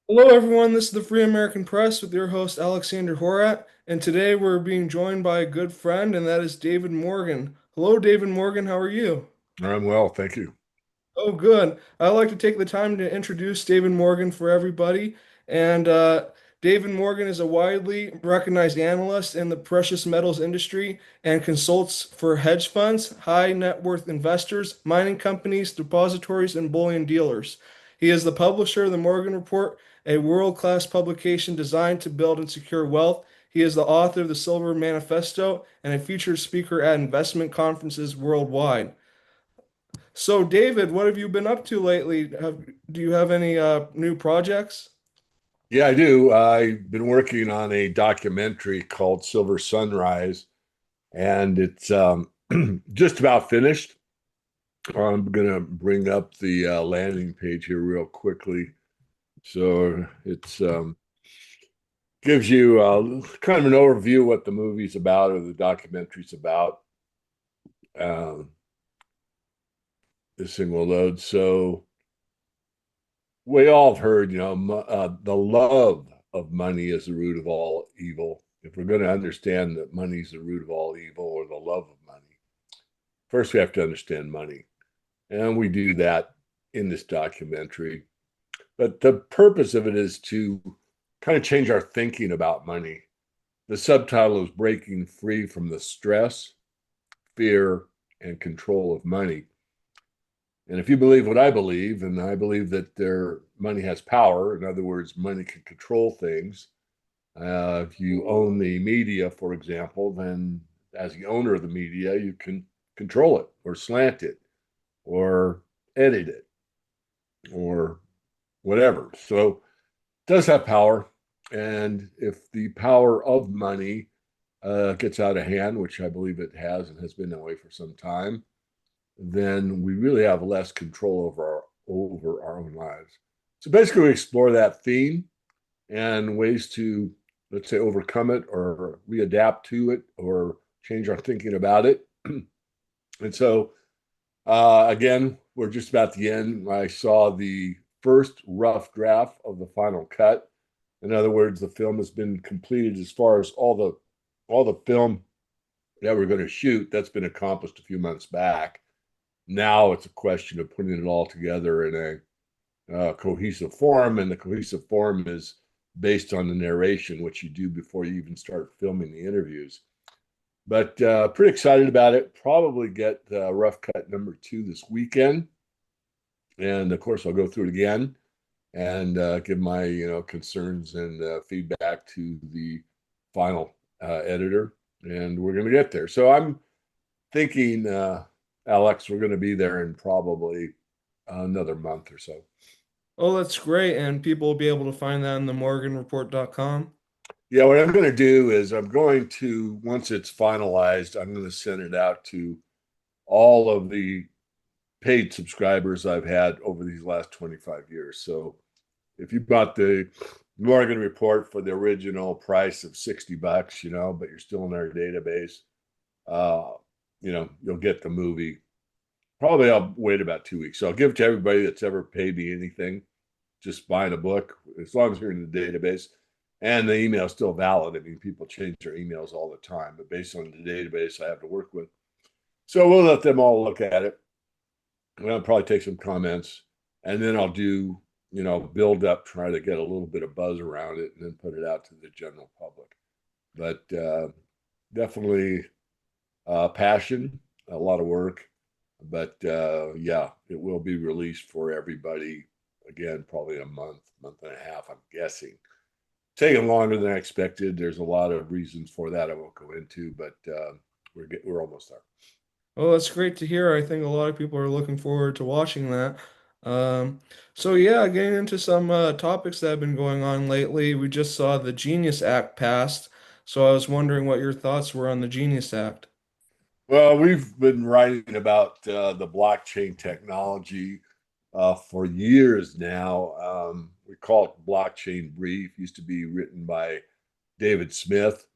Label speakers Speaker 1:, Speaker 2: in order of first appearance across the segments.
Speaker 1: Hello, everyone. This is the Free American Press with your host, Alexander Horat. And today we're being joined by a good friend, and that is David Morgan. Hello, David Morgan. How are you?
Speaker 2: I'm well, thank you.
Speaker 1: Oh, good. I'd like to take the time to introduce David Morgan for everybody. And David Morgan is a widely recognized analyst in the precious metals industry and consults for hedge funds, high net worth investors, mining companies, depositories, and bullion dealers. He is the publisher of the Morgan Report, a world-class publication designed to build and secure wealth. He is the author of the Silver Manifesto and a featured speaker at investment conferences worldwide. So, David, what have you been up to lately? Do you have any new projects?
Speaker 2: Yeah, I do. I've been working on a documentary called Silver Sunrise, and it's just about finished. I'm going to bring up the landing page here real quickly. So it's gives you kind of an overview of what the movie's about or the documentary's about. Um, this thing will load. So we all have heard, the love of money is the root of all evil. If we're going to understand that money is the root of all evil or the love of money, first we have to understand money. And we do that in this documentary. But the purpose of it is to kind of change our thinking about money. The subtitle is Breaking Free from the Stress, Fear, and Control of Money. And if you believe what I believe, and I believe that their money has power, in other words, money can control things. If you own the media, for example, then as the owner of the media, you can control it or slant it or edit it or whatever. So it does have power. And if the power of money gets out of hand, which I believe it has and has been that way for some time, then we really have less control over our own lives. So basically, we explore that theme and ways to, let's say, overcome it or readapt to it or change our thinking about it. And so, again, we're just about the end. I saw the first rough draft of the final cut. In other words, the film has been completed as far as all the film that we're going to shoot. That's been accomplished a few months back. Now it's a question of putting it all together in a cohesive form, and the cohesive form is based on the narration, which you do before you even start filming the interviews. But pretty excited about it. Probably get rough cut number two this weekend, and of course I'll go through it again and give my concerns and feedback to the final editor, and we're going to get there. So I'm thinking, Alex, we're going to be there in probably another month or so.
Speaker 1: Oh, that's great. And people will be able to find that on the morganreport.com.
Speaker 2: Yeah, what I'm going to do is I'm going to, once it's finalized, I'm going to send it out to all of the paid subscribers I've had over these last 25 years. So if you bought the Morgan Report for the original price of $60, but you're still in our database, uh, you'll get the movie. Probably I'll wait about 2 weeks. So I'll give it to everybody that's ever paid me anything, just buying a book, as long as you're in the database. And the email is still valid. I mean, people change their emails all the time, but based on the database I have to work with. So we'll let them all look at it. I'll probably take some comments, and then I'll do, build up, try to get a little bit of buzz around it, and then put it out to the general public. But definitely passion, a lot of work. But yeah, it will be released for everybody again, probably a month and a half, I'm guessing. Taking longer than I expected. There's a lot of reasons for that I won't go into, but we're almost there.
Speaker 1: Oh, that's great to hear. I think a lot of people are looking forward to watching that. Um, so yeah, getting into some topics that have been going on lately. We just saw the Genius Act passed. So I was wondering what your thoughts were on the Genius Act.
Speaker 2: Well, we've been writing about the blockchain technology for years now. We call it Blockchain Brief. Used to be written by David Smith,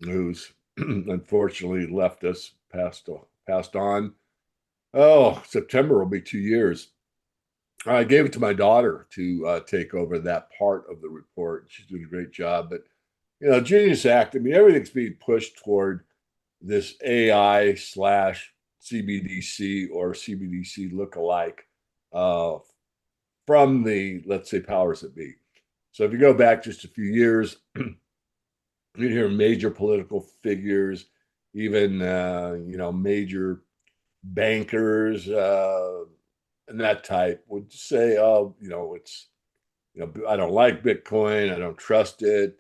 Speaker 2: who's unfortunately left us, passed on. Oh, September will be 2 years. I gave it to my daughter to take over that part of the report. She's doing a great job. But Genius Act. I mean, everything's being pushed toward this AI slash CBDC or CBDC lookalike uh, from the, let's say, powers that be. So if you go back just a few years, you hear major political figures, even major bankers and that type would say, "Oh, it's I don't like Bitcoin. I don't trust it.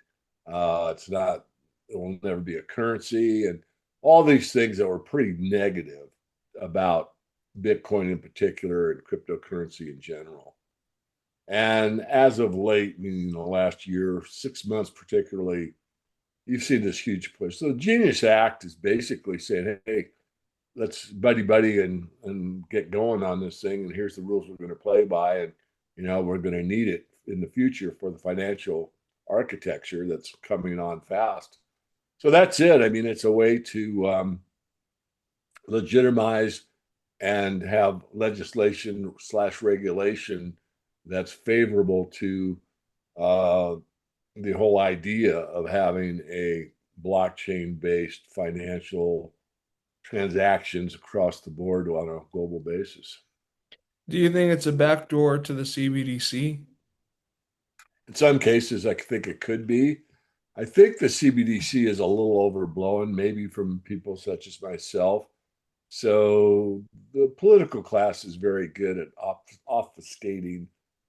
Speaker 2: It's not. It will never be a currency," and all these things that were pretty negative about Bitcoin in particular and cryptocurrency in general. And as of late, meaning the last year, 6 months particularly, you've seen this huge push. So the Genius Act is basically saying, hey, let's buddy buddy and get going on this thing. And here's the rules we're going to play by. And, we're going to need it in the future for the financial architecture that's coming on fast. So that's it. I mean, it's a way to legitimize and have legislation slash regulation that's favorable to uh, the whole idea of having a blockchain based financial transactions across the board on a global basis.
Speaker 1: Do you think it's a backdoor to the CBDC?
Speaker 2: In some cases, I think it could be. I think the CBDC is a little overblown, maybe from people such as myself. So the political class is very good at obfuscating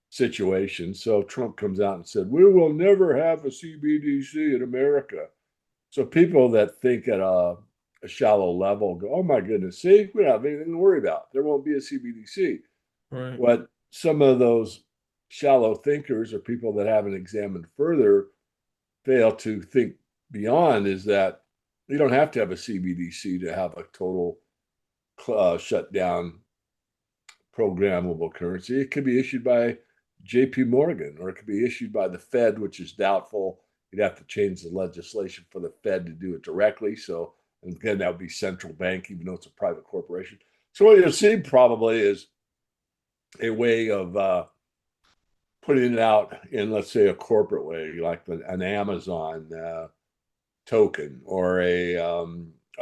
Speaker 2: situations. So Trump comes out and said, "We will never have a CBDC in America." So people that think at a shallow level go, "Oh my goodness, see, we don't have anything to worry about. There won't be a CBDC."
Speaker 1: Right.
Speaker 2: What some of those shallow thinkers or people that haven't examined further fail to think beyond is that you don't have to have a CBDC to have a total shutdown programmable currency. It could be issued by JP Morgan or it could be issued by the Fed, which is doubtful. You'd have to change the legislation for the Fed to do it directly. So, and again, that would be central bank, even though it's a private corporation. So, what you'll see probably is a way of putting it out in, let's say, a corporate way, like an Amazon token or a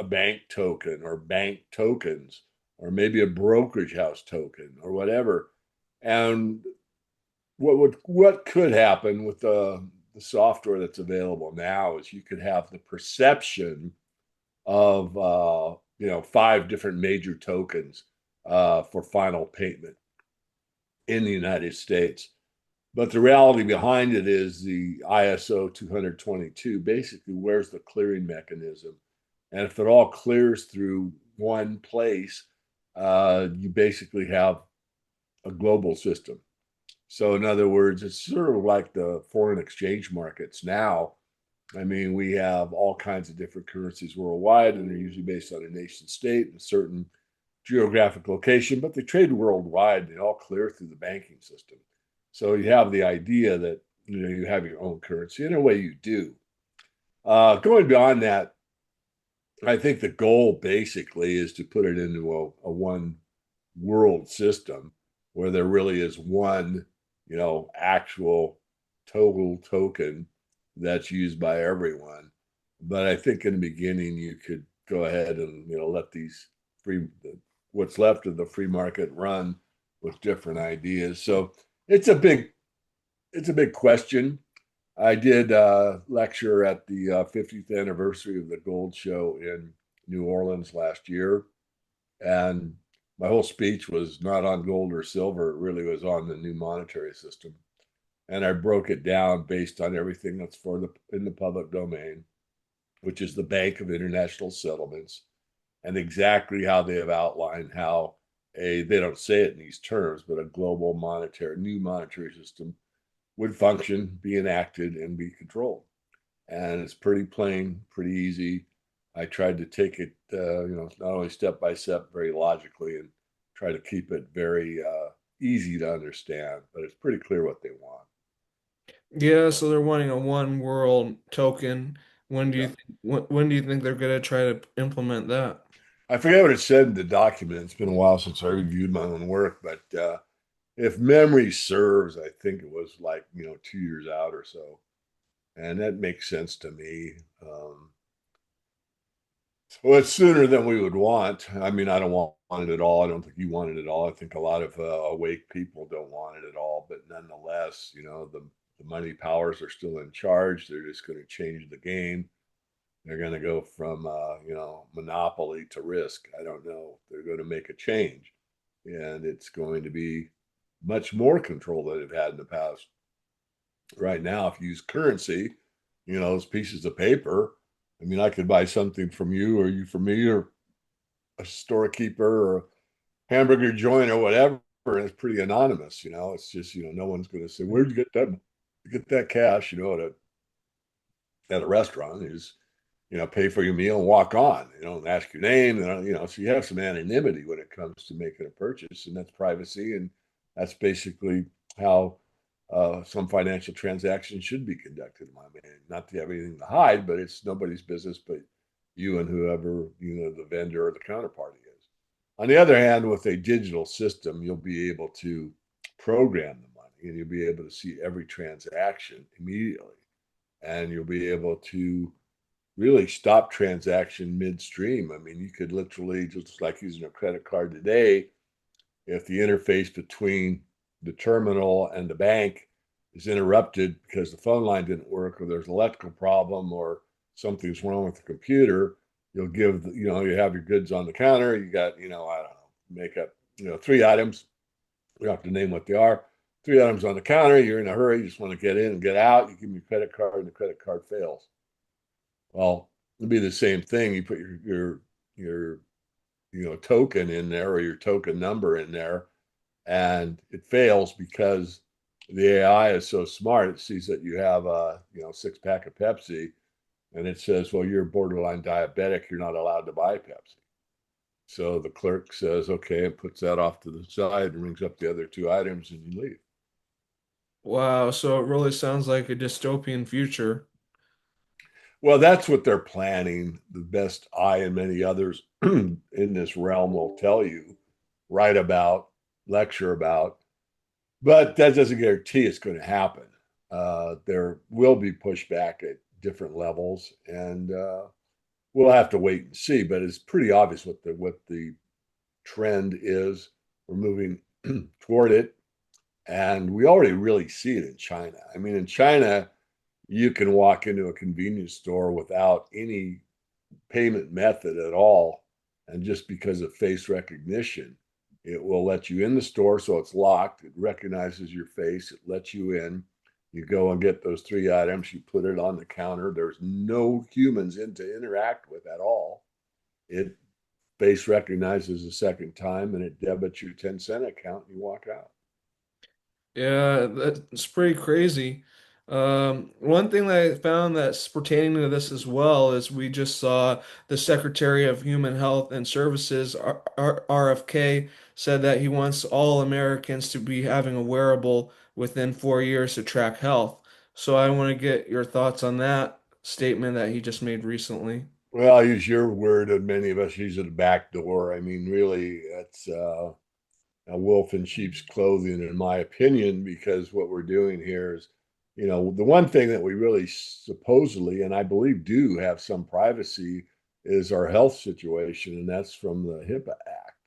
Speaker 2: bank token or bank tokens or maybe a brokerage house token or whatever. And what could happen with the software that's available now is you could have the perception of five different major tokens for final payment in the United States. But the reality behind it is the ISO 222 basically where's the clearing mechanism. And if it all clears through one place, you basically have a global system. So, in other words, it's sort of like the foreign exchange markets now. I mean, we have all kinds of different currencies worldwide, and they're usually based on a nation state and a certain geographic location, but they trade worldwide. They all clear through the banking system. So you have the idea that you have your own currency. In a way, you do. Going beyond that, I think the goal basically is to put it into a one world system where there really is one, actual total token that's used by everyone. But I think in the beginning you could go ahead and let these free what's left of the free market run with different ideas. So it's a big it's a big question. I did lecture at the 50th anniversary of the gold show in New Orleans last year, and my whole speech was not on gold or silver. It really was on the new monetary system, and I broke it down based on everything that's in the public domain, which is the Bank of International Settlements, and exactly how they have outlined how they don't say it in these terms, but a global new monetary system would function, be enacted, and be controlled. And it's pretty plain, pretty easy. I tried to take it, not only step by step, very logically, and try to keep it very easy to understand. But it's pretty clear what they want.
Speaker 1: Yeah, so they're wanting a one world token.
Speaker 2: Yeah,
Speaker 1: When do you think they're gonna try to implement that?
Speaker 2: I forget what it said in the document. It's been a while since I reviewed my own work, but if memory serves, I think it was like, 2 years out or so. And that makes sense to me. Well, it's sooner than we would want. I mean, I don't want it at all. I don't think you want it at all. I think a lot of awake people don't want it at all. But nonetheless, the money powers are still in charge. They're just going to change the game. They're going to go from, monopoly to risk. I don't know. They're going to make a change. And it's going to be much more control than they've had in the past. Right now, if you use currency, those pieces of paper, I mean, I could buy something from you or you from me or a storekeeper or a hamburger joint or whatever, and it's pretty anonymous. It's just, no one's going to say, "Where'd you get that cash?" At a restaurant is, pay for your meal and walk on. And ask your name. So you have some anonymity when it comes to making a purchase, and that's privacy, and that's basically how some financial transactions should be conducted. In my opinion, not to have anything to hide, but it's nobody's business but you and whoever the vendor or the counterparty is. On the other hand, with a digital system, you'll be able to program the money, and you'll be able to see every transaction immediately, and you'll be able to really stop transaction midstream. I mean, you could literally, just like using a credit card today, if the interface between the terminal and the bank is interrupted because the phone line didn't work or there's an electrical problem or something's wrong with the computer, you'll give, you have your goods on the counter. You got, I don't know, make up, three items. You have to name what they are. Three items on the counter. You're in a hurry. You just want to get in and get out. You give me a credit card and the credit card fails. Well, it'd be the same thing. You put your token in there or your token number in there, and it fails because the AI is so smart. It sees that you have a 6 pack of Pepsi, and it says, "Well, you're borderline diabetic. You're not allowed to buy Pepsi." So the clerk says, "Okay," and puts that off to the side and rings up the other two items, and you leave.
Speaker 1: Wow, so it really sounds like a dystopian future.
Speaker 2: Well, that's what they're planning. The best I and many others in this realm will tell you, write about, lecture about, but that doesn't guarantee it's going to happen. There will be pushback at different levels, and we'll have to wait and see. But it's pretty obvious what the trend is. We're moving toward it, and we already really see it in China. I mean, in China, you can walk into a convenience store without any payment method at all. And just because of face recognition, it will let you in the store. So it's locked. It recognizes your face. It lets you in. You go and get those three items. You put it on the counter. There's no humans in to interact with at all. It face recognizes the second time and it debits your 10-cent account and you walk out.
Speaker 1: Yeah, that's pretty crazy. One thing that I found that's pertaining to this as well is we just saw the Secretary of Human Health and Services, RFK, said that he wants all Americans to be having a wearable within 4 years to track health. So I want to get your thoughts on that statement that he just made recently.
Speaker 2: Well, I'll use your word, and many of us use it a back door. I mean, really, it's a wolf in sheep's clothing, in my opinion, because what we're doing here is, the one thing that we really supposedly, and I believe do have some privacy, is our health situation, and that's from the HIPAA Act.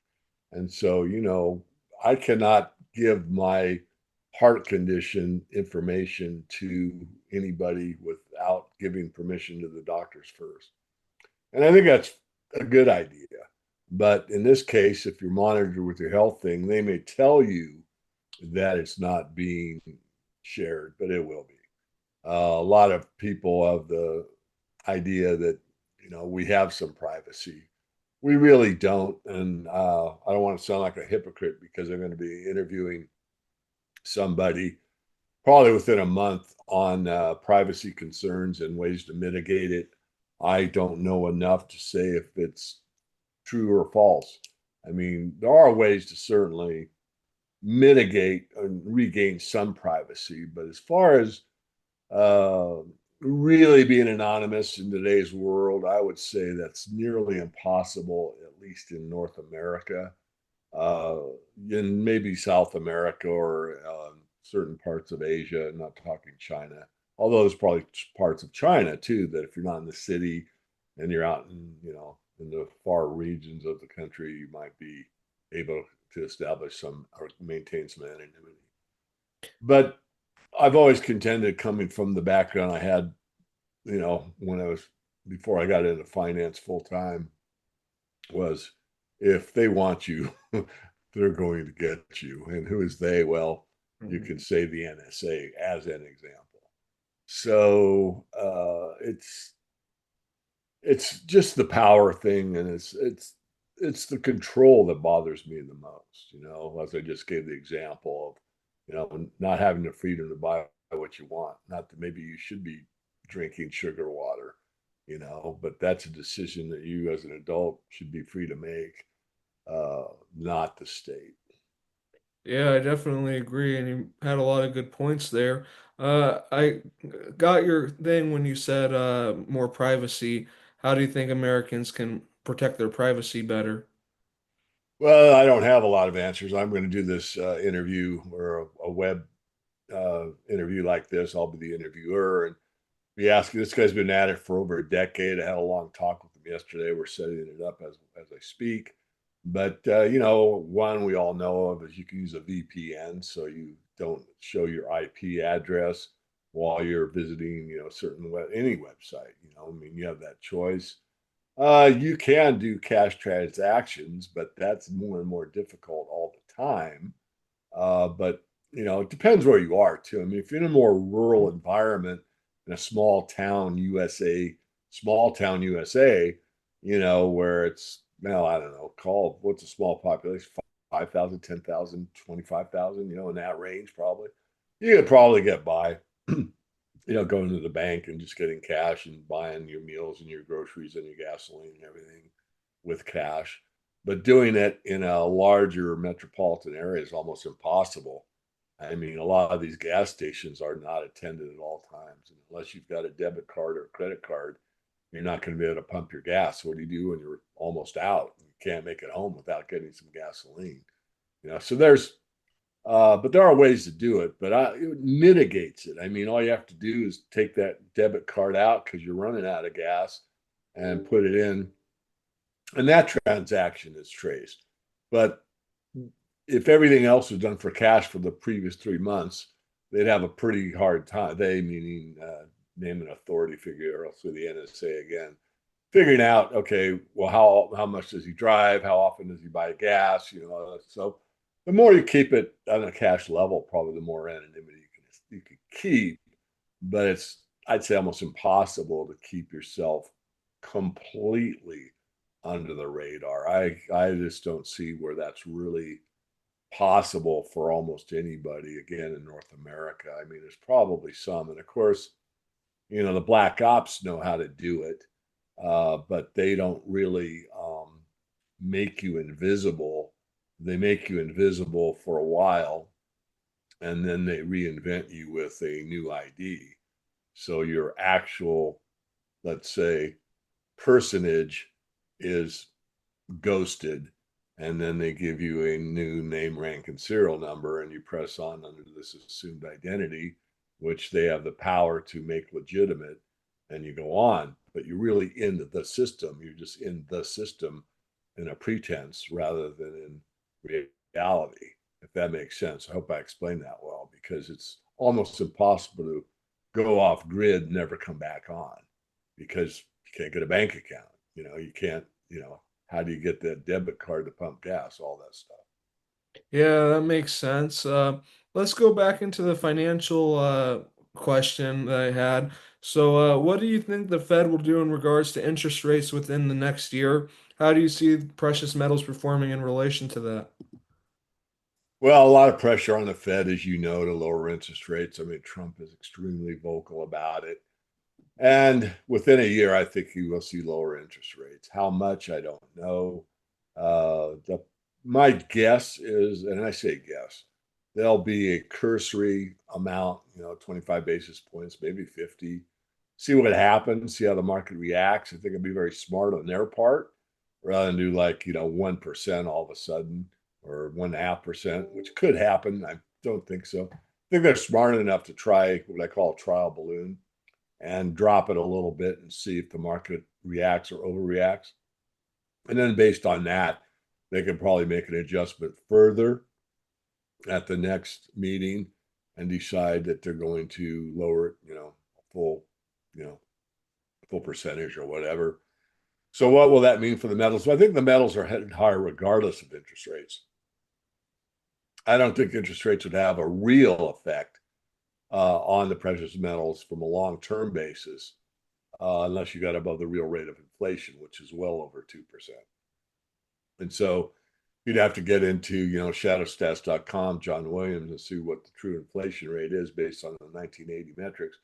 Speaker 2: And so, I cannot give my heart condition information to anybody without giving permission to the doctors first. And I think that's a good idea. But in this case, if you're monitored with your health thing, they may tell you that it's not being shared, but it will be. A lot of people have the idea that, we have some privacy. We really don't. And I don't want to sound like a hypocrite because I'm going to be interviewing somebody probably within a month on privacy concerns and ways to mitigate it. I don't know enough to say if it's true or false. I mean, there are ways to certainly mitigate and regain some privacy, but as far as uh, really being anonymous in today's world, I would say that's nearly impossible, at least in North America. uh, in maybe South America or certain parts of Asia, not talking China. Although there's probably parts of China too that if you're not in the city and you're out in, in the far regions of the country, you might be able to establish some or maintain some anonymity. But I've always contended, coming from the background I had, when I was before I got into finance full time, was if they want you, they're going to get you. And who is they? Well, you
Speaker 1: Mhm.
Speaker 2: can say the NSA as an example. So it's just the power thing, and it's the control that bothers me the most. As I just gave the example of, not having the freedom to buy what you want. Not that maybe you should be drinking sugar water, but that's a decision that you as an adult should be free to make, not the state.
Speaker 1: Yeah, I definitely agree, and you had a lot of good points there. I got your thing when you said more privacy. How do you think Americans can protect their privacy better?
Speaker 2: Well, I don't have a lot of answers. I'm going to do this interview or a web interview like this. I'll be the interviewer and be asking. This guy's been at it for over a decade. I had a long talk with him yesterday. We're setting it up as I speak. But one we all know of is you can use a VPN, so you don't show your IP address while you're visiting, any website. I mean, you have that choice. You can do cash transactions, but that's more and more difficult all the time. But it depends where you are too. I mean, if you're in a more rural environment in a small town USA, where it's, well, I don't know, call what's a small population, 5,000, 10,000, 25,000, in that range, probably. You could probably get by, going to the bank and just getting cash and buying your meals and your groceries and your gasoline and everything with cash. But doing it in a larger metropolitan area is almost impossible. I mean, a lot of these gas stations are not attended at all times. And unless you've got a debit card or a credit card, you're not going to be able to pump your gas. What do you do when you're almost out? You can't make it home without getting some gasoline. So but there are ways to do it, but it mitigates it. I mean, all you have to do is take that debit card out because you're running out of gas and put it in, and that transaction is traced. But if everything else was done for cash for the previous 3 months, they'd have a pretty hard time. They, meaning name an authority figure, or else the NSA again, figuring out, okay, well, how much does he drive? How often does he buy gas? So the more you keep it on a cash level, probably the more anonymity you can keep. But it's, I'd say, almost impossible to keep yourself completely under the radar. I just don't see where that's really possible for almost anybody, again, in North America. I mean, there's probably some, and of course, the black ops know how to do it, but they don't really make you invisible. They make you invisible for a while, and then they reinvent you with a new ID. So your actual, let's say, personage is ghosted, and then they give you a new name, rank, and serial number, and you press on under this assumed identity, which they have the power to make legitimate, and you go on. But you're really in the system. You're just in the system in a pretense rather than in reality, if that makes sense. I hope I explained that well, because it's almost impossible to go off grid and never come back on, because you can't get a bank account. You can't, how do you get that debit card to pump gas, all that stuff.
Speaker 1: Yeah, that makes sense. Let's go back into the financial question that I had. So, what do you think the Fed will do in regards to interest rates within the next year? How do you see precious metals performing in relation to that?
Speaker 2: Well, a lot of pressure on the Fed, as you know, to lower interest rates. I mean, Trump is extremely vocal about it. And within a year, I think you will see lower interest rates. How much, I don't know. My guess is, and I say guess, there'll be a cursory amount, 25 basis points, maybe 50. See what happens, see how the market reacts. I think it'll be very smart on their part, rather than do like, 1% all of a sudden, or 1.5%, which could happen. I don't think so. I think they're smart enough to try what I call a trial balloon and drop it a little bit and see if the market reacts or overreacts. And then based on that, they can probably make an adjustment further at the next meeting and decide that they're going to lower it, full, you know, full percentage or whatever. So what will that mean for the metals? Well, I think the metals are headed higher regardless of interest rates. I don't think interest rates would have a real effect on the precious metals from a long-term basis, unless you got above the real rate of inflation, which is well over 2%. And so you'd have to get into, shadowstats.com, John Williams, and see what the true inflation rate is based on the 1980 metrics.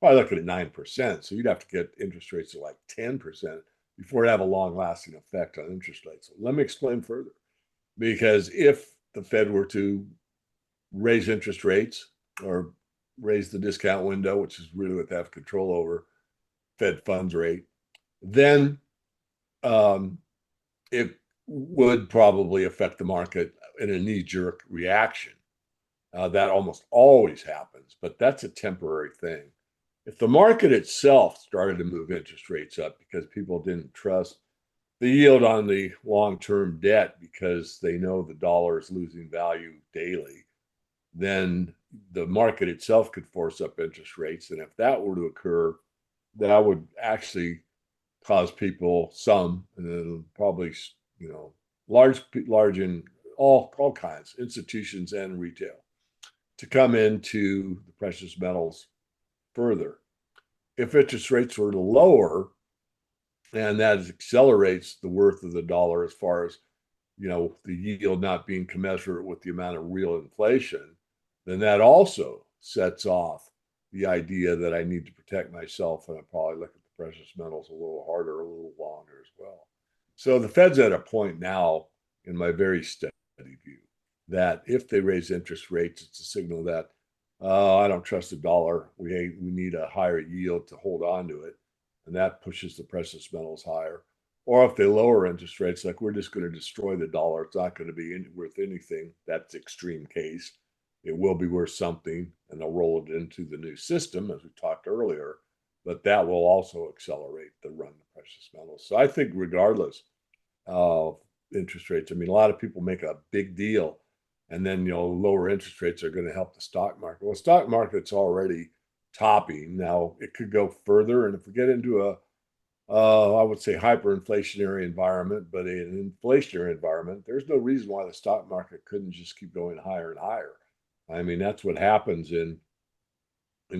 Speaker 2: Probably looking at 9%. So you'd have to get interest rates of like 10% before it have a long lasting effect on interest rates. So let me explain further. Because if the Fed were to raise interest rates or raise the discount window, which is really what they have control over, Fed funds rate, then it would probably affect the market in a knee jerk reaction. That almost always happens, but that's a temporary thing. If the market itself started to move interest rates up because people didn't trust the yield on the long term debt because they know the dollar is losing value daily, then the market itself could force up interest rates. And if that were to occur, that would actually cause people some, and then probably, large in all kinds, institutions and retail, to come into the precious metals further. If interest rates were to lower, and that accelerates the worth of the dollar as far as the yield not being commensurate with the amount of real inflation, then that also sets off the idea that I need to protect myself, and I probably look at the precious metals a little harder, a little longer as well. So the Fed's at a point now, in my very steady view, that if they raise interest rates, it's a signal that I don't trust the dollar. We need a higher yield to hold on to it, and that pushes the precious metals higher. Or if they lower interest rates, like we're just going to destroy the dollar, it's not going to be worth anything. That's extreme case. It will be worth something, and they'll roll it into the new system, as we talked earlier. But that will also accelerate the run of precious metals. So I think, regardless of interest rates, I mean, a lot of people make a big deal, and then lower interest rates are going to help the stock market. Well, the stock market's already topping. Now it could go further, and if we get into I would say hyperinflationary environment, but in an inflationary environment, there's no reason why the stock market couldn't just keep going higher and higher. I mean, that's what happens in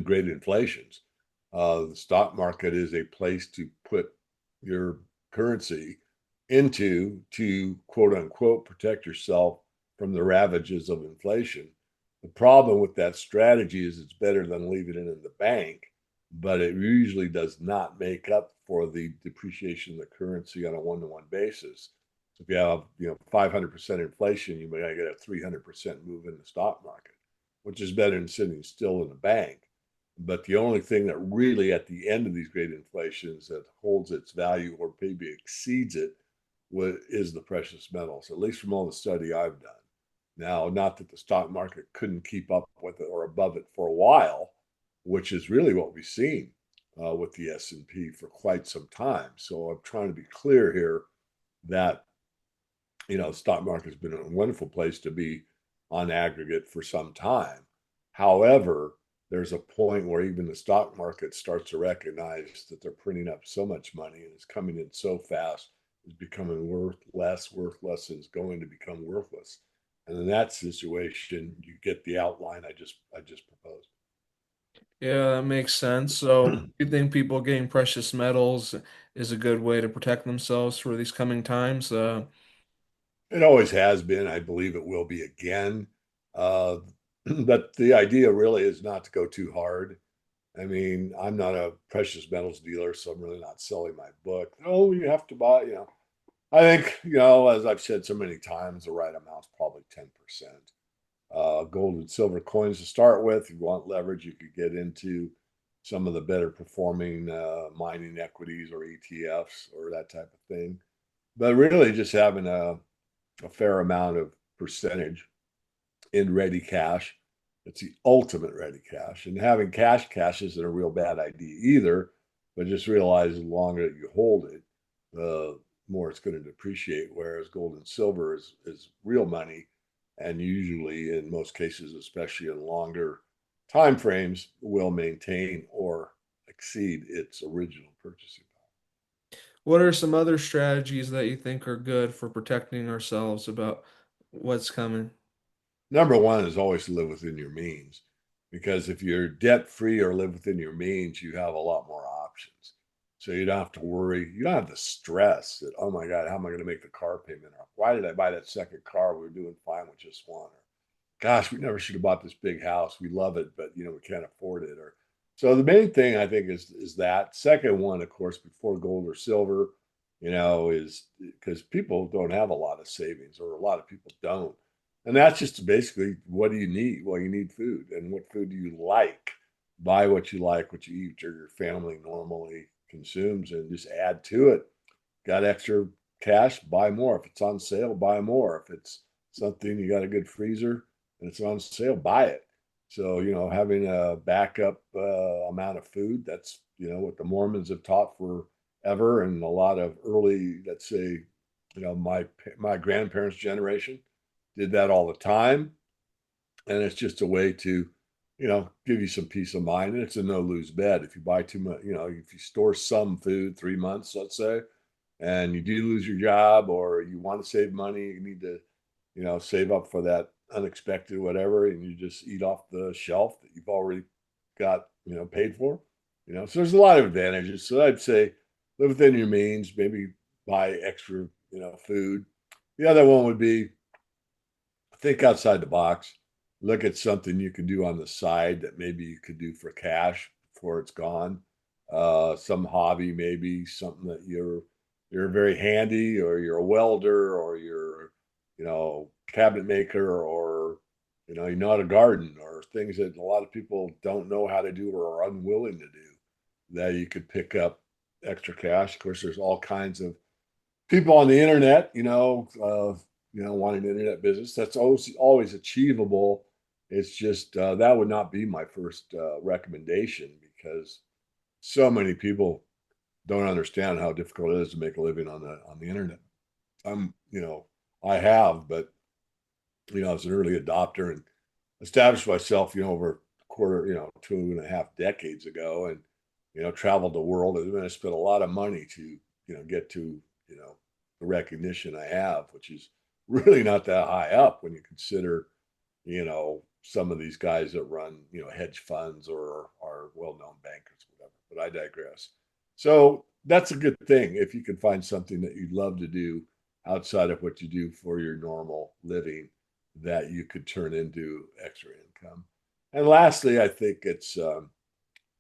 Speaker 2: great inflations. The stock market is a place to put your currency into to quote unquote protect yourself from the ravages of inflation. The problem with that strategy is it's better than leaving it in the bank, but it usually does not make up for the depreciation of the currency on a one-to-one basis. So if you have 500% inflation, you may get a 300% move in the stock market, which is better than sitting still in the bank. But the only thing that really at the end of these great inflations that holds its value or maybe exceeds it is the precious metals, at least from all the study I've done. Now, not that the stock market couldn't keep up with it or above it for a while, which is really what we've seen with the S&P for quite some time. So I'm trying to be clear here that the stock market has been a wonderful place to be on aggregate for some time. However, there's a point where even the stock market starts to recognize that they're printing up so much money and it's coming in so fast, it's becoming worthless, and is going to become worthless. And in that situation, you get the outline I just proposed.
Speaker 1: Yeah, that makes sense. So, you think people getting precious metals is a good way to protect themselves for these coming times?
Speaker 2: It always has been. I believe it will be again. Uh, but the idea really is not to go too hard. I mean, I'm not a precious metals dealer, so I'm really not selling my book. Oh, you have to buy. I think, as I've said so many times, the right amount's probably 10%. Gold and silver coins to start with. If you want leverage, you could get into some of the better performing mining equities or ETFs or that type of thing. But really, just having a fair amount of percentage in ready cash. It's the ultimate ready cash. And having cash isn't a real bad idea either, but just realize the longer that you hold it, the more it's going to depreciate. Whereas gold and silver is real money. And usually, in most cases, especially in longer time frames, will maintain or exceed its original purchasing power.
Speaker 1: What are some other strategies that you think are good for protecting ourselves about what's coming?
Speaker 2: Number one is always to live within your means, because if you're debt free or live within your means, you have a lot more options. So you don't have to worry. You don't have the stress that, oh my God, how am I going to make the car payment? Or why did I buy that second car? We were doing fine with just one. Or gosh, we never should have bought this big house. We love it, but we can't afford it. Or so the main thing I think is that. Second one, of course, before gold or silver, is because people don't have a lot of savings, or a lot of people don't. And that's just basically, what do you need? Well, you need food. And what food do you like? Buy what you like, what you eat, or your family normally consumes, and just add to it. Got extra cash, buy more. If it's on sale, buy more. If it's something you got a good freezer and it's on sale, buy it. So, having a backup amount of food, that's, what the Mormons have taught forever. And a lot of early, let's say, my grandparents' generation did that all the time. And it's just a way to, give you some peace of mind. And it's a no lose bet. If you buy too much, if you store some food 3 months, let's say, and you do lose your job, or you want to save money, you need to, save up for that unexpected whatever, and you just eat off the shelf that you've already got, paid for. So there's a lot of advantages. So I'd say live within your means, maybe buy extra, food. The other one would be think outside the box. Look at something you can do on the side that maybe you could do for cash before it's gone. Some hobby, maybe something that you're very handy, or you're a welder, or you're cabinet maker, or you know how to garden, or things that a lot of people don't know how to do or are unwilling to do, that you could pick up extra cash. Of course, there's all kinds of people on the internet, wanting an internet business. That's always achievable. It's just that would not be my first recommendation, because so many people don't understand how difficult it is to make a living on the internet. I'm, I have, but I was an early adopter and established myself, over a quarter, 2.5 decades ago, and traveled the world. And I spent a lot of money to, get to, the recognition I have, which is really not that high up when you consider, some of these guys that run, hedge funds or are well-known bankers, whatever. But I digress. So that's a good thing if you can find something that you'd love to do outside of what you do for your normal living, that you could turn into extra income. And lastly, I think it's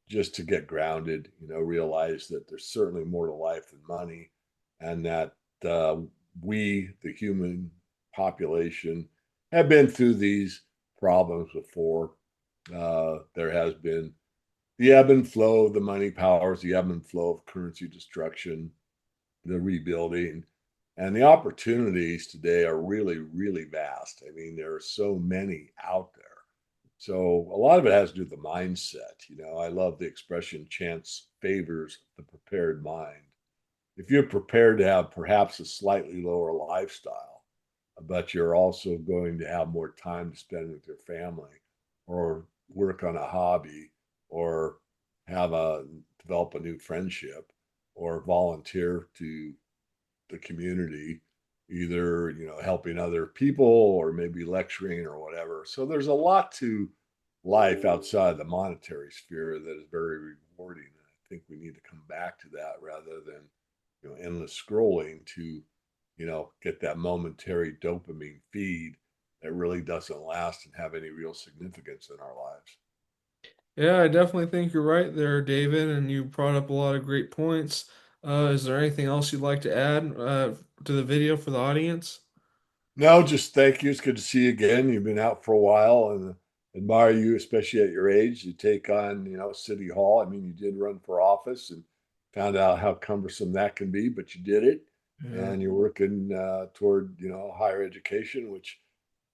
Speaker 2: just to get grounded, realize that there's certainly more to life than money, and that uh, we, the human population, have been through these problems before. There has been the ebb and flow of the money powers, the ebb and flow of currency destruction, the rebuilding, and the opportunities today are really, really vast. I mean, there are so many out there. So a lot of it has to do with the mindset. I love the expression, chance favors the prepared mind. If you're prepared to have perhaps a slightly lower lifestyle, but you're also going to have more time to spend with your family, or work on a hobby, or develop a new friendship, or volunteer to the community, either helping other people, or maybe lecturing or whatever. So there's a lot to life outside the monetary sphere that is very rewarding. And I think we need to come back to that, rather than endless scrolling to get that momentary dopamine feed that really doesn't last and have any real significance in our lives.
Speaker 1: Yeah, I definitely think you're right there, David, and you brought up a lot of great points. Is there anything else you'd like to add to the video for the audience?
Speaker 2: No, just thank you. It's good to see you again. You've been out for a while, and admire you, especially at your age. You take on, City Hall. I mean, you did run for office and found out how cumbersome that can be, but you did it.
Speaker 1: Yeah.
Speaker 2: And you're working toward, higher education, which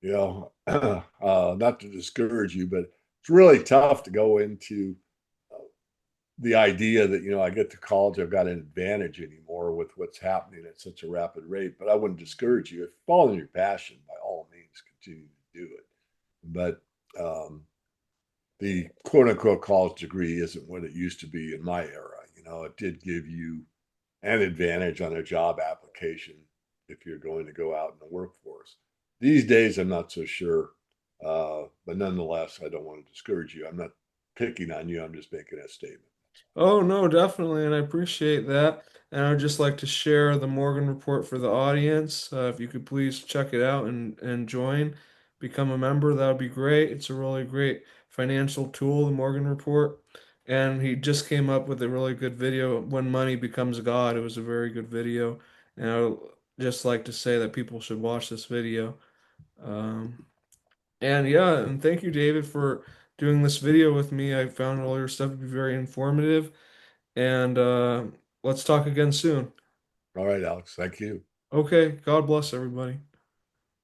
Speaker 2: You know, not to discourage you, but it's really tough to go into the idea that, I get to college, I've got an advantage anymore with what's happening at such a rapid rate. But I wouldn't discourage you. If following your passion, by all means, continue to do it. But the quote unquote college degree isn't what it used to be in my era. It did give you an advantage on a job application if you're going to go out in the workforce. These days, I'm not so sure. But nonetheless, I don't want to discourage you. I'm not picking on you. I'm just making a statement.
Speaker 1: Oh, no, definitely, and I appreciate that. And I'd just like to share the Morgan Report for the audience. If you could please check it out and join, become a member, that would be great. It's a really great financial tool, the Morgan Report. And he just came up with a really good video, When Money Becomes God. It was a very good video. And I would just like to say that people should watch this video. Um, and yeah, and thank you, David, for doing this video with me. I found all your stuff to be very informative. And let's talk again soon.
Speaker 2: All right, Alex. Thank you.
Speaker 1: Okay, God bless everybody.